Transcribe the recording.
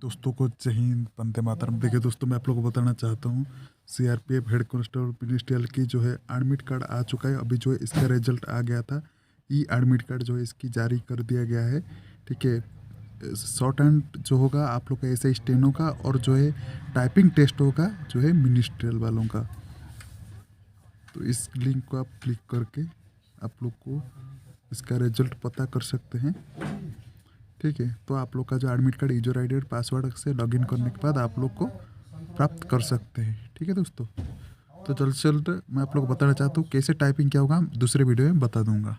दोस्तों को जय हिंद, वंदे मातरम। देखिए दोस्तों, मैं आप लोगों को बताना चाहता हूँ सीआरपीएफ हेड कांस्टेबल मिनिस्ट्रियल की जो है एडमिट कार्ड आ चुका है। अभी जो है इसका रिजल्ट आ गया था। ई एडमिट कार्ड जो है इसकी जारी कर दिया गया है। ठीक है, शॉर्ट हैंड जो होगा आप लोग का ऐसे स्टेनो का, और जो है टाइपिंग टेस्ट होगा जो है मिनिस्ट्रियल वालों का। तो इस लिंक को आप क्लिक करके आप लोग को इसका रिजल्ट पता कर सकते हैं। ठीक है, तो आप लोग का जो एडमिट कार्ड यूजर आईडी और पासवर्ड से लॉगिन करने के बाद आप लोग को प्राप्त कर सकते हैं। ठीक है दोस्तों, तो जल्द से जल्द मैं आप लोग को बताना चाहता हूँ कैसे टाइपिंग क्या होगा, दूसरे वीडियो में बता दूंगा।